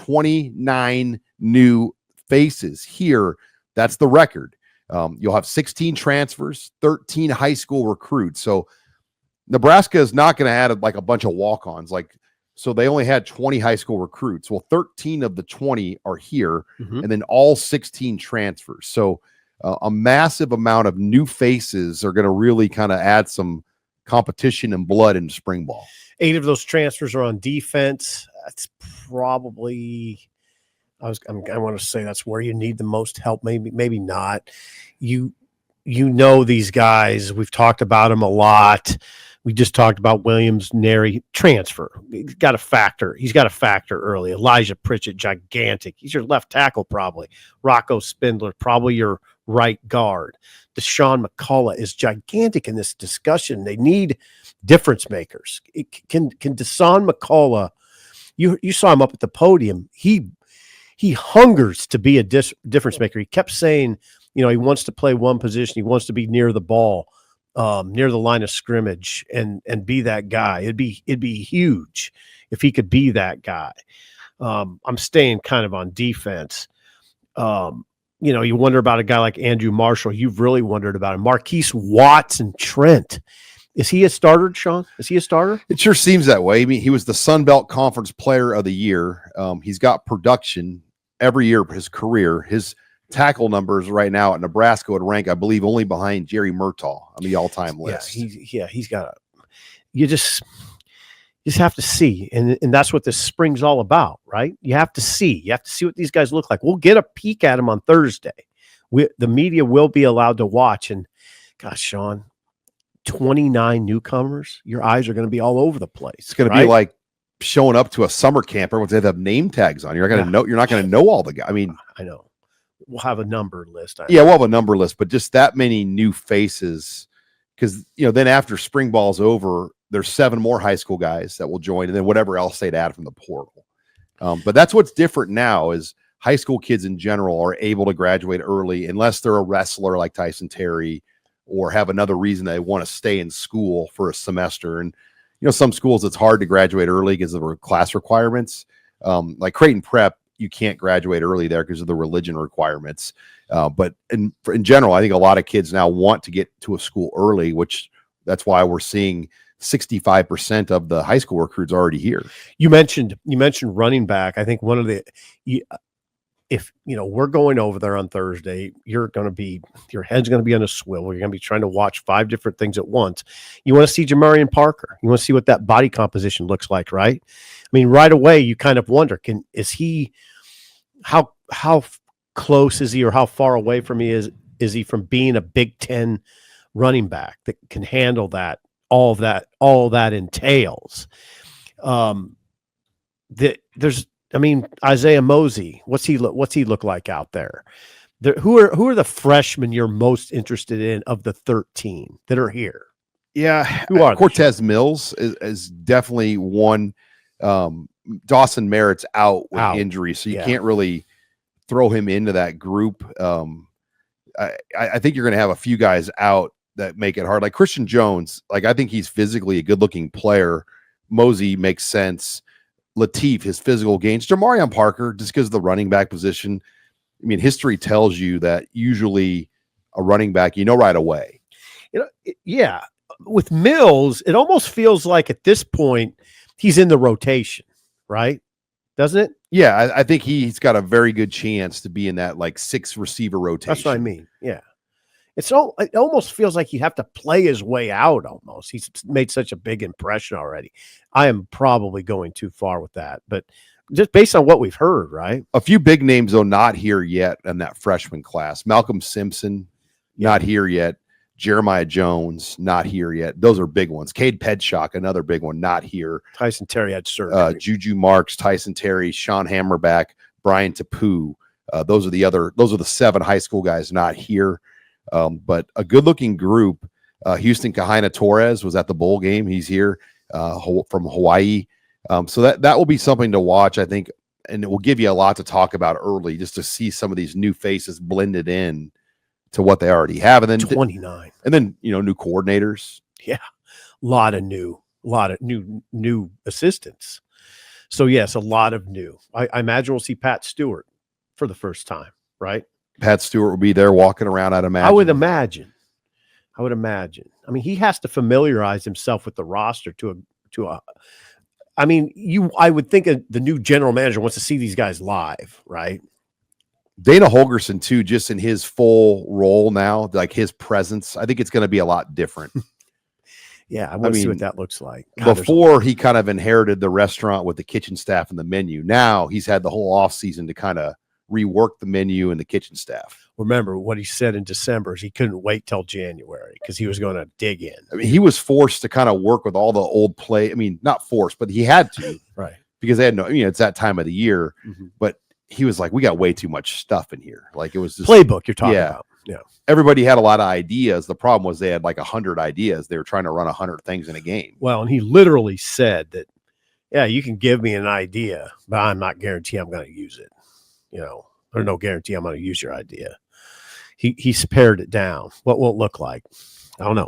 29 new faces. Here, that's the record. You'll have 16 transfers, 13 high school recruits. So Nebraska is not going to add like a bunch of walk-ons. So they only had 20 high school recruits. Well, 13 of the 20 are here, and then all 16 transfers. So a massive amount of new faces are going to really kind of add some competition and blood into spring ball. 8 of those transfers are on defense. That's probably, I want to say that's where you need the most help. Maybe not. You know these guys. We've talked about them a lot. We just talked about Williams, Neri, transfer. He's got a factor. Early. Elijah Pritchett, gigantic. He's your left tackle probably. Rocco Spindler, probably your right guard. Deshaun McCullough is gigantic in this discussion. They need difference makers. Can Deshaun McCullough, you saw him up at the podium. He hungers to be a difference maker. He kept saying, he wants to play one position. He wants to be near the ball. Near the line of scrimmage and be that guy. It'd be huge if he could be that guy. I'm staying kind of on defense. You wonder about a guy like Andrew Marshall. You've really wondered about him. Marquise Watson Trent. Is he a starter, Sean? Is he a starter? It sure seems that way. I mean, he was the Sun Belt Conference Player of the Year. He's got production every year of his career. His tackle numbers right now at Nebraska would rank, I believe, only behind Jerry Murtaugh on the all-time list. He's got you just have to see. And that's what this spring's all about, right? You have to see what these guys look like. We'll get a peek at them on Thursday. The media will be allowed to watch. And gosh, Sean, 29 newcomers, your eyes are going to be all over the place. It's going to be like showing up to a summer camp. Everyone's going to have name tags on. You're not going to know all the guys. I mean, I know. We'll have a number list. We'll have a number list, but just that many new faces, because then after spring ball's over, there's 7 more high school guys that will join, and then whatever else they'd add from the portal. But that's what's different now is high school kids in general are able to graduate early, unless they're a wrestler like Tyson Terry or have another reason they want to stay in school for a semester. And some schools it's hard to graduate early because of class requirements, like Creighton Prep. You can't graduate early there because of the religion requirements. But in general, I think a lot of kids now want to get to a school early, which that's why we're seeing 65% of the high school recruits already here. You mentioned running back. I think one of the, if we're going over there on Thursday, your head's going to be on a swivel. You're going to be trying to watch 5 different things at once. You want to see Jamarian Parker. You want to see what that body composition looks like, right? I mean, right away, you kind of wonder, how close is he, or how far away from me is he from being a Big Ten running back that can handle that, all that entails. Isaiah Mosey, what's he look like out there? Who are the freshmen you're most interested in of the 13 that are here? Yeah, who are Cortez Mills is definitely one. Dawson Merritt's out with injury, so you can't really throw him into that group. I think you're going to have a few guys out that make it hard. Like Christian Jones, I think he's physically a good-looking player. Mosey makes sense. Lateef, his physical gains. Jamarian Parker, just because of the running back position. I mean, history tells you that usually a running back, right away. Yeah. With Mills, it almost feels like at this point he's in the rotation, right? Doesn't it? Yeah, I think he's got a very good chance to be in that 6 receiver rotation. That's what I mean. Yeah. It almost feels like you have to play his way out almost. He's made such a big impression already. I am probably going too far with that, but just based on what we've heard, right? A few big names, though, not here yet in that freshman class. Malcolm Simpson, not here yet. Jeremiah Jones, not here yet. Those are big ones. Cade Pedshock, another big one, not here. Tyson Terry had surgery. Juju Marks, Tyson Terry, Sean Hammerback, Brian Tapu. Those are the 7 high school guys not here. But a good-looking group. Houston Kahina Torres was at the bowl game. He's here from Hawaii. So that will be something to watch, I think, and it will give you a lot to talk about early, just to see some of these new faces blended in to what they already have. And then 29. And then, new coordinators. Yeah. A lot of new assistants. So yes, a lot of new. I imagine we'll see Pat Stewart for the first time, right? Pat Stewart will be there walking around, I'd imagine. I would imagine. I mean, he has to familiarize himself with the roster I mean, I would think the new general manager wants to see these guys live, right? Dana Holgerson too, just in his full role now, like his presence, I think it's going to be a lot different. Yeah, I want to see what that looks like. Before he kind of inherited the restaurant with the kitchen staff and the menu. Now he's had the whole off season to kind of rework the menu and the kitchen staff. Remember what he said in December is he couldn't wait till January because he was going to dig in. I mean, he was forced to kind of work with all the old play. I mean, not forced, but he had to, right? Because they had no, it's that time of the year. But he was like, we got way too much stuff in here. Like it was just playbook you're talking about. Yeah. Everybody had a lot of ideas. The problem was they had like 100 ideas. They were trying to run 100 things in a game. Well, and he literally said that, yeah, you can give me an idea, but I'm not guaranteeing I'm going to use it. There's no guarantee I'm going to use your idea. He's pared it down. What will it look like? I don't know.